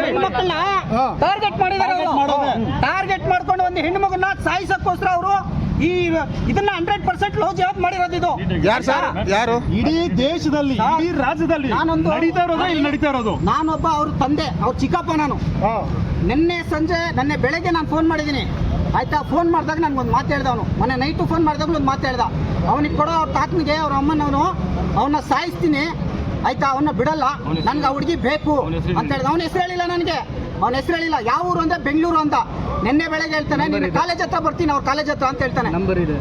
ಹೆಣ್ಮಕ್ಳನ್ನ ಟಾರ್ಗೆಟ್ ಮಾಡಿದ್ದಾರೆ. ಟಾರ್ಗೆಟ್ ಮಾಡ್ಕೊಂಡು ಒಂದು ಹೆಣ್ಣು ಮಗನ್ನ ಸಾಯಿಸಕ್ಕೋಸ್ಕರ ಅವರು ಈ ಇದನ್ನ 100% ಲವ್ ಜಿಹಾದ್ ಮಾಡಿರೋದು. ಇದು ಯಾರು ಸರ್? ಯಾರು? ಇಡೀ ದೇಶದಲ್ಲಿ, ಇಡೀ ರಾಜ್ಯದಲ್ಲಿ ನಡೀತಾ ಇರೋದು, ಇಲ್ಲಿ ನಡೀತಾ ಇರೋದು. ನಾನೊಬ್ಬ ಅವ್ರ ತಂದೆ, ಅವ್ರ ಚಿಕ್ಕಪ್ಪ. ನಾನು ನೆನ್ನೆ ಬೆಳಗ್ಗೆ ನಾನು ಫೋನ್ ಮಾಡಿದ್ದೀನಿ, ಆಯ್ತಾ? ಫೋನ್ ಮಾಡಿದಾಗ ನನ್ಗೊಂದು ಮಾತು ಹೇಳ್ದ ಅವನು. ಮೊನ್ನೆ ನೈಟು ಫೋನ್ ಮಾಡಿದಾಗ ಒಂದು ಮಾತು ಹೇಳ್ದ. ಅವನಿಗೆ ಕೊಡೋ ಅವ್ರ ತಾತನಿಗೆ ಅವ್ರ ಅಮ್ಮನವನು ಅವನ್ನ ಸಾಯಿಸ್ತೀನಿ, ಆಯ್ತಾ? ಅವನ್ನ ಬಿಡಲ್ಲ, ನನ್ಗೆ ಆ ಹುಡುಗಿ ಬೇಕು ಅಂತ ಹೇಳ್ದ. ಅವನ ಹೆಸರು ಹೇಳಿಲ್ಲ ನನಗೆ, ಅವನ ಹೆಸರು ಹೇಳಿಲ್ಲ. ಯಾವ ಊರು ಅಂದ್ರೆ ಬೆಂಗಳೂರು ಅಂತ. ನಿನ್ನೆ ಬೆಳಗ್ಗೆ ಹೇಳ್ತಾನೆ, ನಿನ್ನ ಕಾಲೇಜ್ ಹತ್ರ ಬರ್ತೀನಿ, ಅವ್ರ ಕಾಲೇಜ್ ಹತ್ರ ಅಂತ ಹೇಳ್ತಾನೆ.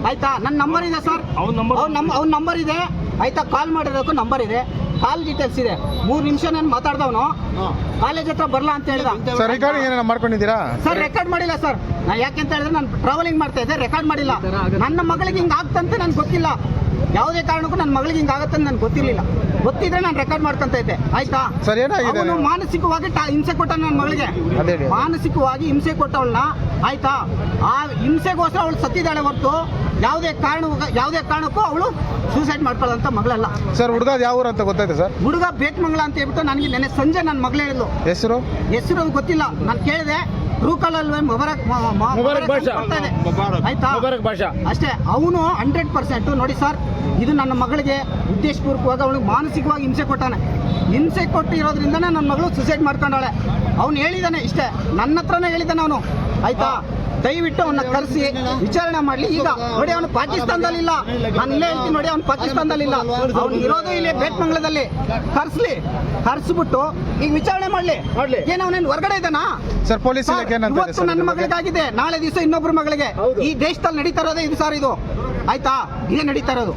ಆಯ್ತಾ? ನನ್ನ ನಂಬರ್ ಇದೆ ಸರ್, ಅವ್ನ ನಂಬರ್ ಇದೆ, ಆಯ್ತಾ? ಕಾಲ್ ಮಾಡಿರೋದಕ್ಕೂ ನಂಬರ್ ಇದೆ, ಕಾಲ್ ಡೀಟೇಲ್ಸ್ ಇದೆ. 3 ನಿಮಿಷ ನಾನು ಮಾತಾಡ್ದವನು ಕಾಲೇಜ್ ಹತ್ರ ಬರಲ್ಲ ಅಂತ ಹೇಳ್ದ. ಸರ್ ರೆಕಾರ್ಡಿಂಗ್ ಏನಾರ ಮಾಡ್ಕೊಂಡಿದ್ದೀರಾ? ಸರ್ ರೆಕಾರ್ಡ್ ಮಾಡಿಲ್ಲ ಸರ್. ನಾ ಯಾಕೆಂತ ಹೇಳಿದ್ರೆ ನಾನು ಟ್ರಾವೆಲಿಂಗ್ ಮಾಡ್ತಾ ಇದ್ದೆ, ರೆಕಾರ್ಡ್ ಮಾಡಿಲ್ಲ. ನನ್ನ ಮಗಳಿಗೆ ಹಿಂಗೆ ಆಗ್ತಂತೆ ನನ್ಗೆ ಗೊತ್ತಿಲ್ಲ. ಯಾವುದೇ ಕಾರಣಕ್ಕೂ ನನ್ನ ಮಗಳಿಗೆ ಹಿಂಗೆ ಆಗತ್ತೆ ನನ್ಗೆ ಗೊತ್ತಿರಲಿಲ್ಲ. ಗೊತ್ತಿದ್ರೆ ನಾನು ರೆಕಾರ್ಡ್ ಮಾಡ್ಕೊಂತ ಇದ್ದೆ, ಆಯ್ತಾ? ಸರ್ ಏನಾಗಿದೆ? ಅವನು ಮಾನಸಿಕವಾಗಿ ಹಿಂಸೆ ಕೊಟ್ಟ ನನ್ನ ಮಗಳಿಗೆ. ಮಾನಸಿಕವಾಗಿ ಹಿಂಸೆ ಕೊಟ್ಟವಳನ್ನ, ಆಯ್ತಾ? ಆ ಹಿಂಸೆಗೋಸ್ಕರ ಅವಳು ಸತ್ತಿದ್ದಾಳೆ ಹೊರತು ಯಾವುದೇ ಕಾರಣಕ್ಕೂ ಅವಳು ಸೂಸೈಡ್ ಮಾಡ್ಕೊಳ್ಳೋಂಥ ಮಗಳಲ್ಲ. ಸರ್ ಹುಡುಗ ಯಾವ ಊರು ಅಂತ ಗೊತ್ತಾಯ್ತು ಸರ್? ಹುಡುಗ ಬೇತ್ಮಂಗಲ ಅಂತ ಹೇಳ್ಬಿಟ್ಟು ನನಗೆ ನೆನ್ನೆ ಸಂಜೆ ನನ್ನ ಮಗಳು ಹೇಳಿದ್ಲು. ಹೆಸರು ಗೊತ್ತಿಲ್ಲ, ನಾನು ಕೇಳಿದೆ. ಟ್ರೂಕಾಲಲ್ಲಿ ಆಯ್ತಾ ಅಷ್ಟೇ. ಅವನು 100% ನೋಡಿ ಸರ್, ಇದು ನನ್ನ ಮಗಳಿಗೆ ಉದ್ದೇಶಪೂರ್ವಕವಾಗಿ ಅವಳಿಗೆ ಮಾನಸಿಕವಾಗಿ ಹಿಂಸೆ ಕೊಟ್ಟಾನೆ. ಹಿಂಸೆ ಕೊಟ್ಟಿರೋದ್ರಿಂದ ನನ್ನ ಮಗಳು ಸುಸೈಡ್ ಮಾಡ್ಕೊಂಡವಳೆ. ಅವ್ನು ಹೇಳಿದಾನೆ ಇಷ್ಟೇ, ನನ್ನ ಹತ್ರನೇ ಹೇಳಿದ್ದಾನೆ ಅವನು, ಆಯ್ತಾ? ದಯವಿಟ್ಟು ಅವನ್ನ ಕರೆಸಿ ವಿಚಾರಣೆ ಮಾಡಲಿ. ಈಗ ನೋಡಿ, ಅವನು ಪಾಕಿಸ್ತಾನದಲ್ಲಿಲ್ಲ, ನಾನು ಇಲ್ಲೇ ಹೇಳ್ತೀನಿ ನೋಡಿ, ಅವ್ನು ಪಾಕಿಸ್ತಾನದಲ್ಲಿಲ್ಲ, ಅವ್ನು ಇರೋದು ಇಲ್ಲೇ ಬೇಟ್ಮಂಗ್ಲದಲ್ಲಿ. ಕರ್ಸ್ಬಿಟ್ಟು ಈಗ ವಿಚಾರಣೆ ಮಾಡ್ಲಿ. ಏನ್ ಅವನೇನು ಹೊರಗಡೆ ಇದ್ದಾನಾ ಸರ್? ಪೊಲೀಸ್ ಇವತ್ತು ನನ್ನ ಮಗಳಿಗಾಗಿದೆ, ನಾಳೆ ದಿವಸ ಇನ್ನೊಬ್ರ ಮಗಳಿಗೆ. ಈ ದೇಶದಲ್ಲಿ ನಡೀತಾ ಇರೋದೇ ಇದು ಸರ್, ಇದು ಆಯ್ತಾ? ಇದೇ ನಡೀತಾ ಇರೋದು.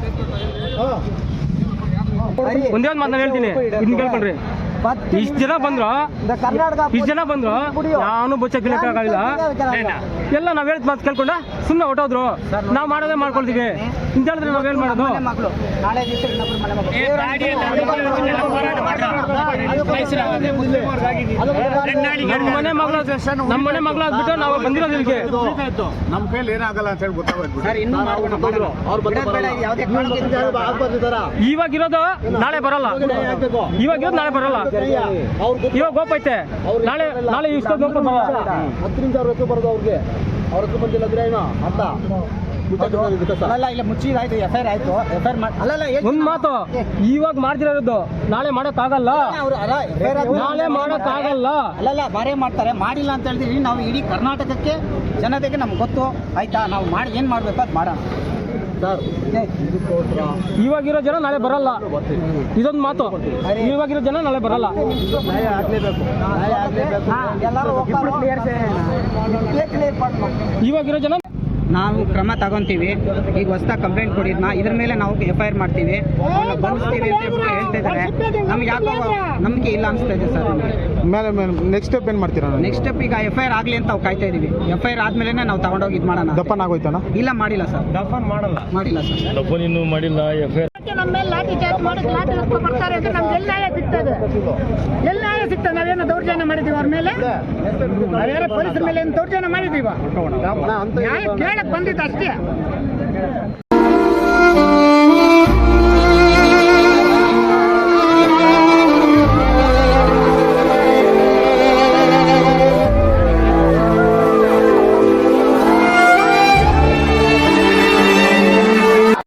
ಒಂದೇ ಒಂದು ಮಾತನ್ನ ಹೇಳ್ತೀನಿ, ಇದನ್ನ ಕೇಳ್ಕೊಂಡ್ರಿ. ಇಷ್ಟು ಜನ ಬಂದ್ರು ನಾನು ಬಚ್ಚಕ್ಕಾಗಲಿಲ್ಲ. ಎಲ್ಲ ನಾವ್ ಹೇಳಿದ ಮಾತು ಕೇಳ್ಕೊಂಡ ಸುಮ್ಮನೆ ಹೊಟ್ಟೋದ್ರು. ನಾವ್ ಮಾಡೋದೇ ಮಾಡ್ಕೊಳ್ತೀವಿ ಅಂತ ಹೇಳಿದ್ರೆ ನಾವ್ ಏನ್ ಮಾಡೋದು? ನಮ್ಮ ಮನೆ ಮಗಳು ಆಗ್ಬಿಟ್ಟು ನಾವು ಬಂದಿರೋದು ಇಲ್ಲಿಗೆ. ನಮ್ಮ ಕೈಲಿ ಏನಾಗಲ್ಲ ಅಂತ ಹೇಳಿ ಗೊತ್ತಾಗೋದು. ಇವಾಗಿರೋದು ನಾಳೆ ಬರಲ್ಲ, ಇವಾಗ ಗೋಪೈತೆ, ನಾಳೆ ಇಷ್ಟೊಂದು ಗೋಪ 10 ನಿಮಿಷ ಅವ್ರ ಬರೋದು. ಅವ್ರಿಗೆ ಅವ್ರ ಹತ್ರ ಬಂದಿಲ್ಲ ಅಂದ್ರೆ ಏನೋ ಅಂತ ಮುಚ್ಚಿದಾಯ್ತು, FIR ಆಯ್ತು. ಒಂದ್ ಮಾತು, ಇವಾಗ ಮಾಡ್ತಿರೋದು ನಾಳೆ ಮಾಡಕ್ಕಾಗಲ್ಲ, ಅಲ್ಲಲ್ಲ ಬಾರೇ ಮಾಡ್ತಾರೆ. ಮಾಡಿಲ್ಲ ಅಂತ ಹೇಳಿದ್ರಿ ನಾವು ಇಡೀ ಕರ್ನಾಟಕಕ್ಕೆ ಜನತೆಗೆ ನಮ್ಗೆ ಗೊತ್ತು, ಆಯ್ತಾ? ನಾವು ಏನ್ ಮಾಡ್ಬೇಕು ಅದು ಮಾಡೋಣ ಸರ್. ಇವಾಗಿರೋ ಜನ ನಾಳೆ ಬರಲ್ಲ, ಇದೊಂದು ಮಾತು. ಇವಾಗಿರೋ ಜನ ನಾಳೆ ಬರಲ್ಲ. ಇವಾಗಿರೋ ಜನ ನಾವು ಕ್ರಮ ತಗೊಂತೀವಿ. ಈಗ ಹೊಸದಾಗಿ ಕಂಪ್ಲೇಂಟ್ ಕೊಡಿದ್ನ, ಇದ್ರ ಮೇಲೆ ನಾವು FIR ಮಾಡ್ತೀವಿ, ಬಂಧಿಸ್ತೀವಿ ಅಂತ ಹೇಳ್ತಾ ಇದ್ದಾರೆ. ನಮ್ಗೆ ಯಾಕೋ ನಂಬಿಕೆ ಇಲ್ಲ ಅನಿಸ್ತಾ ಇದೆ ಸರ್. ನೆಕ್ಸ್ಟ್ ಸ್ಟೆಪ್ ಏನು ಮಾಡ್ತೀರಾ? ನೆಕ್ಸ್ಟ್ ಸ್ಟೆಪ್ ಈಗ FIR ಆಗಲಿ ಅಂತ ನಾವು ಕಾಯ್ತಾ ಇದೀವಿ. FIR ಆದ್ಮೇಲೆ ನಾವು ತಗೊಂಡೋಗಿ ಇದು ಮಾಡೋಣ. ದಫನ್ ಆಗೋಯ್ತಾನ? ಇಲ್ಲ, ಮಾಡಿಲ್ಲ ಸರ್. ಮಾಡಿಲ್ಲ ಸರ್. ದಫನ್ ಇನ್ನೂ ಮಾಡಿಲ್ಲ. ನಮ್ಮ ಮೇಲೆ ಲಾಠಿ ಚಾರ್ಜ್ ಮಾಡಿ ಲಾಠಿ ಎತ್ಕೊಂಡು ಬರ್ತಾರೆ ಅಂತ ನಮ್ಗೆ ಎಲ್ಲಿ ನ್ಯಾಯ ಸಿಗ್ತದೆ? ನಾವೇನೋ ದೌರ್ಜನ್ಯ ಮಾಡಿದೀವಿ ಅವ್ರ ಮೇಲೆ? ನಾವೇನೋ ಪೊಲೀಸರ ಮೇಲೆ ಏನು ದೌರ್ಜನ್ಯ ಮಾಡಿದೀವ? ನ್ಯಾಯ ಕೇಳಕ್ ಬಂದಿದ್ದು ಅಷ್ಟೇ.